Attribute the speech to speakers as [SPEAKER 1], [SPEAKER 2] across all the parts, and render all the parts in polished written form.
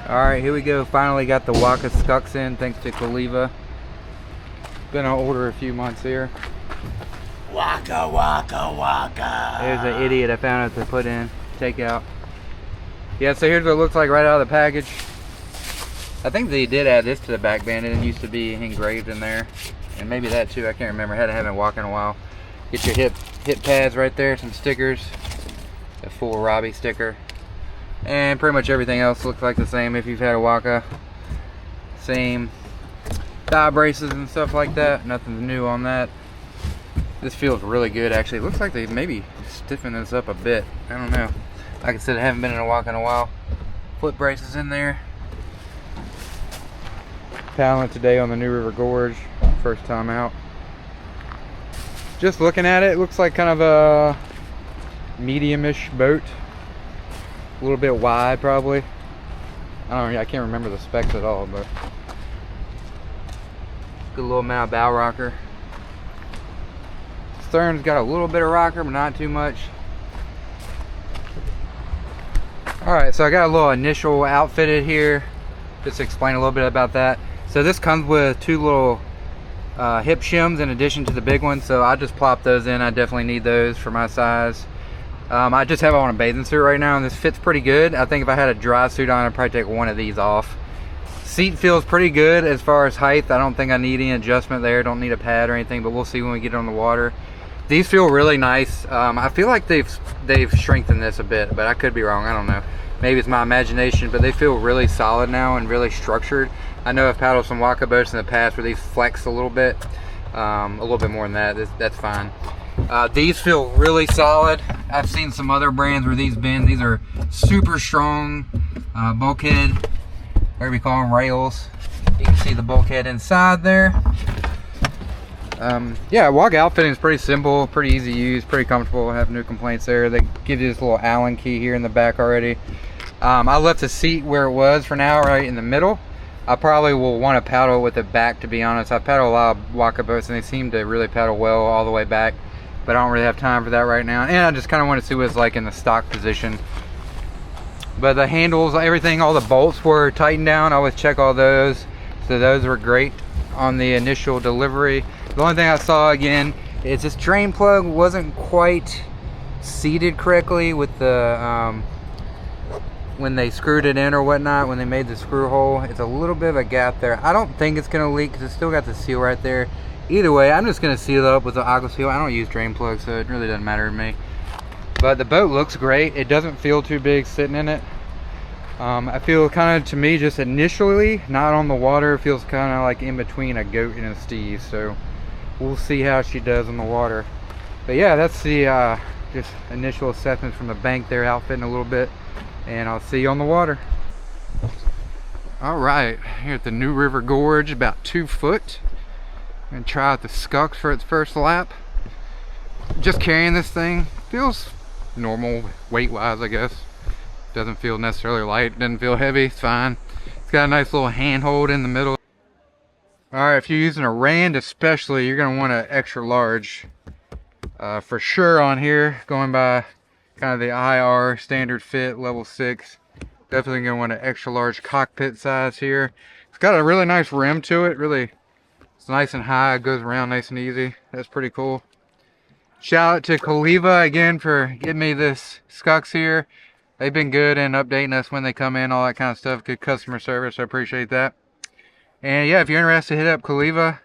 [SPEAKER 1] Alright, here we go. Finally got the Waka Skuxx in, thanks to Kaliva. Been on order a few months here.
[SPEAKER 2] Waka, waka, waka.
[SPEAKER 1] There's an idiot I found it to put in, take out. Yeah, so here's what it looks like right out of the package. I think they did add this to the back band. It didn't used to be engraved in there. And maybe that too, I can't remember. I haven't walked in a while. Get your hip pads right there, some stickers. A full Robbie sticker. And pretty much everything else looks like the same if you've had a Waka. Same thigh braces and stuff like that. Nothing new on that. This feels really good actually. It looks like they maybe stiffen this up a bit. I don't know. Like I said, I haven't been in a Waka in a while. Foot braces in there. Paddling today on the new River Gorge. First time out. Just looking at it, it looks like kind of a medium-ish boat. A little bit wide probably. I can't remember the specs at all, but good little amount of bow rocker. Stern's got a little bit of rocker, but not too much. Alright, so I got a little initial outfitted here. Just to explain a little bit about that. So this comes with two little hip shims in addition to the big one, so I just plop those in. I definitely need those for my size. I just have on a bathing suit right now and this fits pretty good. I think if I had a dry suit on, I'd probably take one of these off. Seat feels pretty good as far as height. I don't think I need any adjustment there. Don't need a pad or anything, but we'll see when we get on the water. These feel really nice. I feel like they've strengthened this a bit, but I could be wrong. I don't know. Maybe it's my imagination, but they feel really solid now and really structured. I know I've paddled some Waka boats in the past where these flex a little bit more than that. That's fine. These feel really solid. I've seen some other brands where these bend. These are super strong bulkhead, whatever we call them, rails. You can see the bulkhead inside there. Yeah, Waka outfitting is pretty simple, pretty easy to use, pretty comfortable. I have no complaints there. They give you this little Allen key here in the back already. I left the seat where it was for now, right in the middle. I probably will want to paddle with it back, to be honest. I've paddled a lot of Waka boats and they seem to really paddle well all the way back, but I don't really have time for that right now. And I just kind of want to see what it's like in the stock position. But the handles, everything, all the bolts were tightened down. I always check all those. So those were great on the initial delivery. The only thing I saw again is this drain plug wasn't quite seated correctly with the when they screwed it in or whatnot, when they made the screw hole. It's a little bit of a gap there. I don't think it's gonna leak because it's still got the seal right there. Either way, I'm just gonna seal it up with the aqua seal. I don't use drain plugs, so it really doesn't matter to me. But the boat looks great. It doesn't feel too big sitting in it. I feel kind of, to me, just initially, not on the water, it feels kind of like in between a goat and a steed. So we'll see how she does on the water. But yeah, that's the just initial assessment from the bank there, outfitting a little bit. And I'll see you on the water. All right, here at the new River Gorge, about 2 foot. I'm gonna try out the Skuxx for its first lap. Just carrying this thing feels normal weight-wise, I guess. Doesn't feel necessarily light, doesn't feel heavy, it's fine. It's got a nice little handhold in the middle. All right, if you're using a Rand especially, you're gonna want an extra large for sure on here, going by kind of the IR standard fit level 6. Definitely gonna want an extra large cockpit size here. It's got a really nice rim to it. Really, it's nice and high. It goes around nice and easy. That's pretty cool. Shout out to Kaliva again for getting me this Skuxx here. They've been good in updating us when they come in, all that kind of stuff. Good customer service. I appreciate that. And yeah, if you're interested, hit up Kaliva.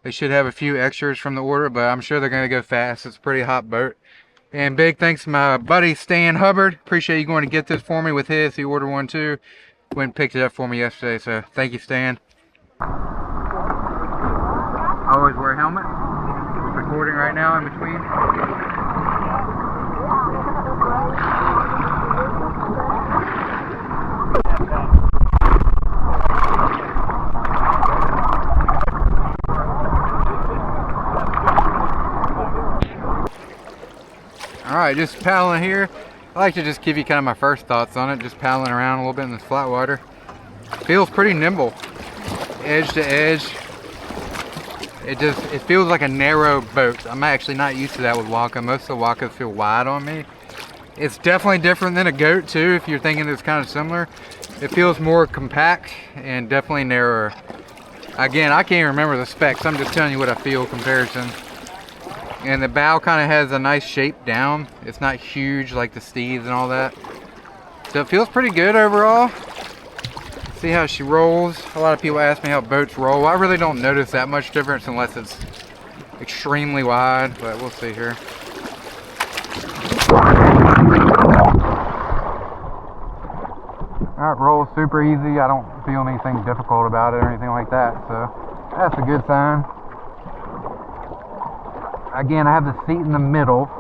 [SPEAKER 1] They should have a few extras from the order, but I'm sure they're gonna go fast. It's a pretty hot boat. And big thanks to my buddy Stan Hubbard. Appreciate you going to get this for me with his. He ordered one too. Went and picked it up for me yesterday, so thank you, Stan. Always wear a helmet. Recording right now in between. Alright, just paddling here. I like to just give you kind of my first thoughts on it, just paddling around a little bit in this Flatwater. Feels pretty nimble, edge to edge. It feels like a narrow boat. I'm actually not used to that with Waka. Most of the Wakas feel wide on me. It's definitely different than a goat too, if you're thinking it's kind of similar. It feels more compact and definitely narrower. Again, I can't remember the specs. I'm just telling you what I feel comparison. And the bow kind of has a nice shape down. It's not huge like the Steeds and all that. So it feels pretty good overall. See how she rolls. A lot of people ask me how boats roll. I really don't notice that much difference unless it's extremely wide, but we'll see here. Alright, rolls super easy. I don't feel anything difficult about it or anything like that, so that's a good sign. Again, I have the seat in the middle.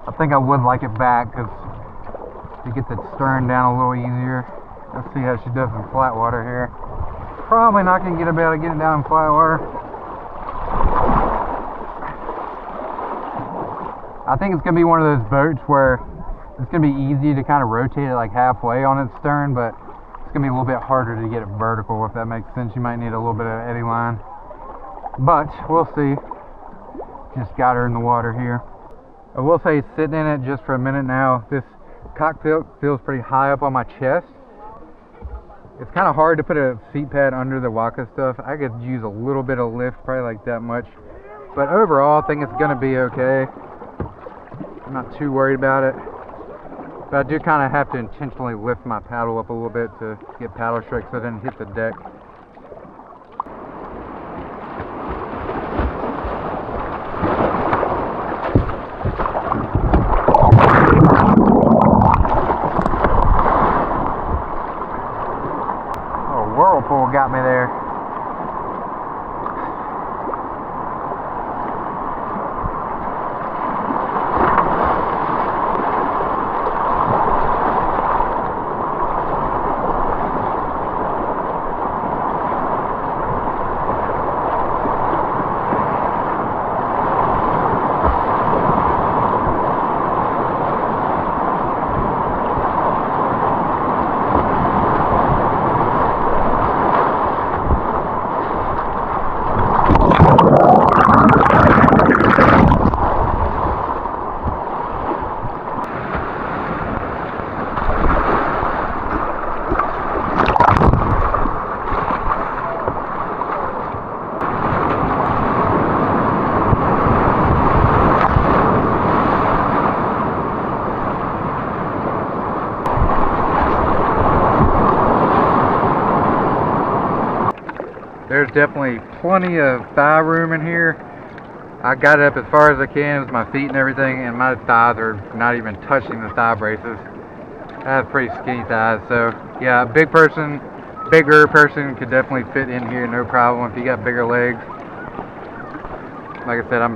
[SPEAKER 1] I think I would like it back because you get the stern down a little easier. Let's see how she does in Flatwater here. Probably not going to get able to get it down in Flatwater. I think it's going to be one of those boats where it's going to be easy to kind of rotate it like halfway on its stern, but it's going to be a little bit harder to get it vertical, if that makes sense. You might need a little bit of eddy line, but we'll see. Just got her in the water here. I will say, sitting in it just for a minute now, this cockpit feels pretty high up on my chest. It's kind of hard to put a seat pad under the Waka stuff. I could use a little bit of lift, probably like that much, but overall I think it's going to be okay. I'm not too worried about it, but I do kind of have to intentionally lift my paddle up a little bit to get paddle strike so it doesn't hit the deck. Oh, whirlpool got me there. There's definitely plenty of thigh room in here. I got it up as far as I can with my feet and everything, and my thighs are not even touching the thigh braces. I have pretty skinny thighs, so yeah, a bigger person could definitely fit in here, no problem if you got bigger legs. Like I said, I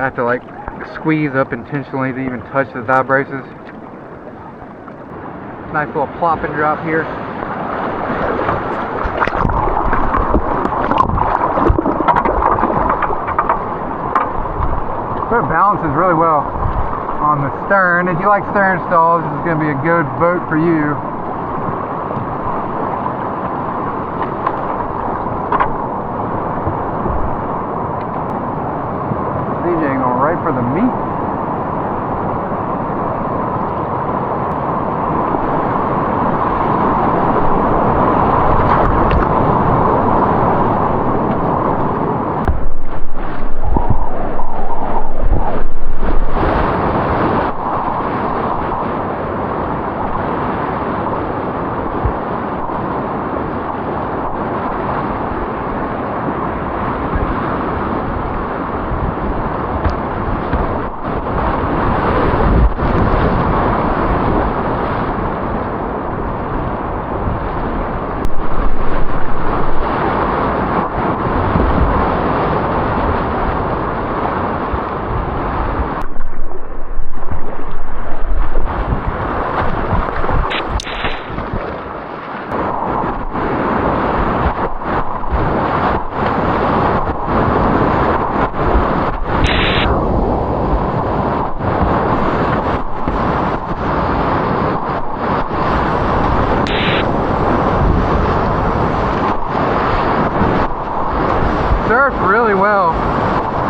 [SPEAKER 1] have to like squeeze up intentionally to even touch the thigh braces. Nice little plop and drop here. But it balances really well on the stern. If you like stern stalls, this is going to be a good boat for you. DJ going right for the meat. Surfed really well.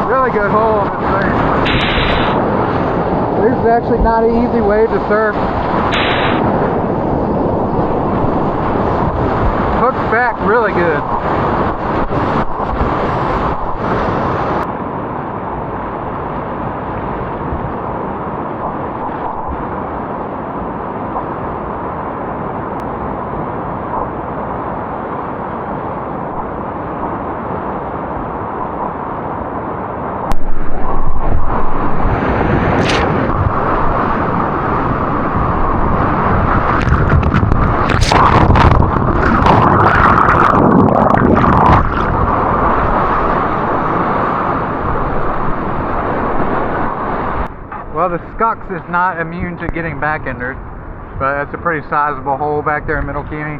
[SPEAKER 1] Really good hole on this thing. This is actually not an easy wave to surf. back really good. Well, the Skuxx is not immune to getting back entered, but that's a pretty sizable hole back there in Middle Keeney.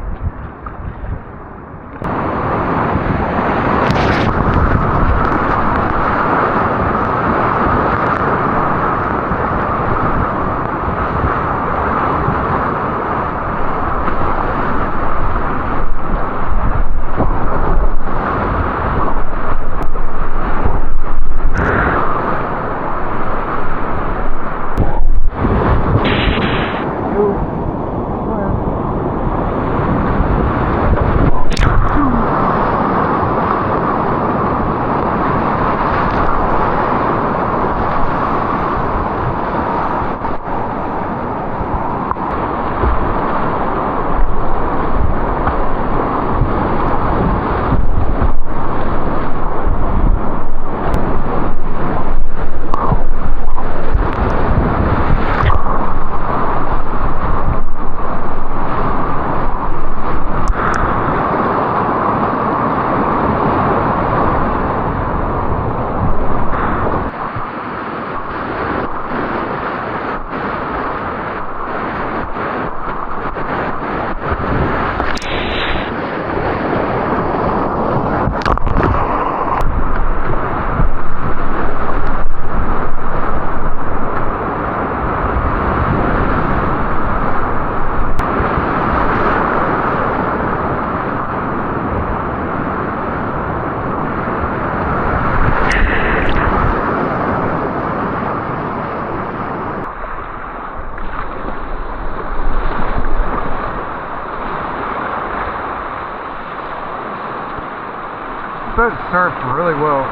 [SPEAKER 1] Boat surfed really well.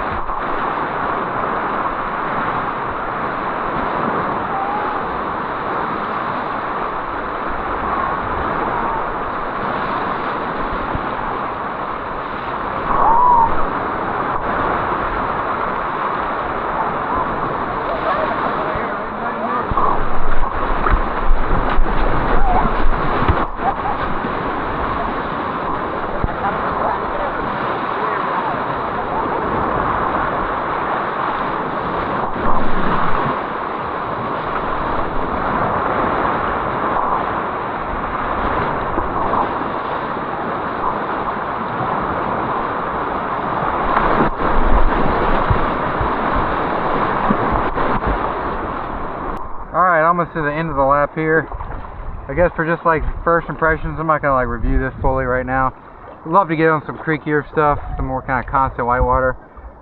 [SPEAKER 1] Almost to the end of the lap here. I guess for just like first impressions, I'm not gonna like review this fully right now. I'd love to get on some creekier stuff, some more kind of constant whitewater,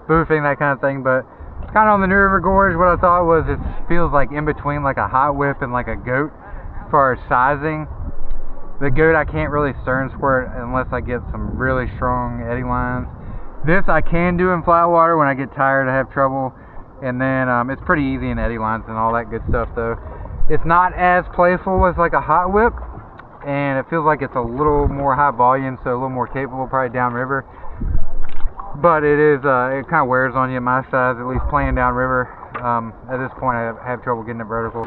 [SPEAKER 1] boofing, that kind of thing. But kind of on the New River Gorge, what I thought was it feels like in between like a hot whip and like a goat as far as sizing. The goat I can't really stern squirt unless I get some really strong eddy lines. This I can do in Flatwater when I get tired, I have trouble. And then it's pretty easy in eddy lines and all that good stuff though. It's not as playful as like a hot whip, and it feels like it's a little more high volume, so a little more capable probably downriver. But it is, it kind of wears on you at my size, at least playing downriver. At this point I have trouble getting it vertical.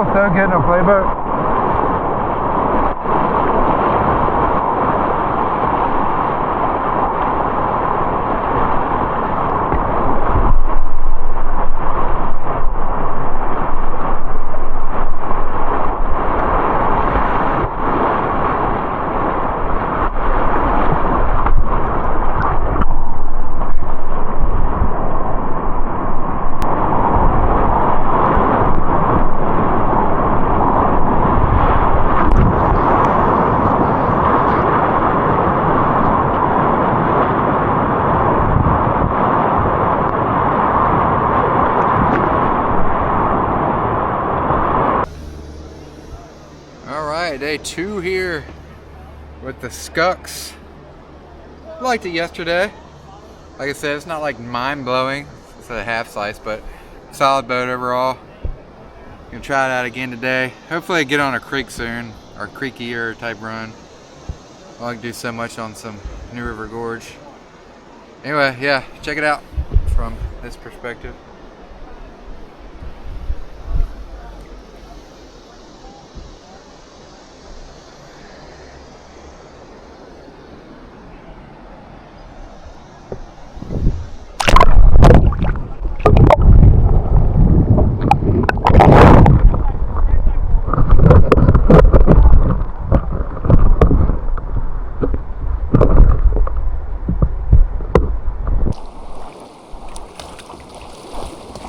[SPEAKER 1] feels so good in a playboat. Day 2 here with the Skuxx. Liked it yesterday. Like I said, it's not like mind-blowing. It's a half slice, but solid boat overall. Gonna try it out again today. Hopefully get on a creek soon, or creekier type run. I can do so much on some New River Gorge. Anyway, yeah, check it out from this perspective.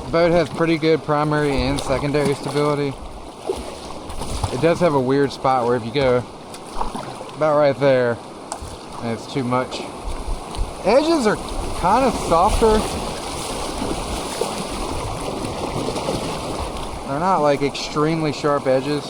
[SPEAKER 1] The boat has pretty good primary and secondary stability. It does have a weird spot where if you go about right there, and it's too much. Edges are kind of softer. They're not like extremely sharp edges.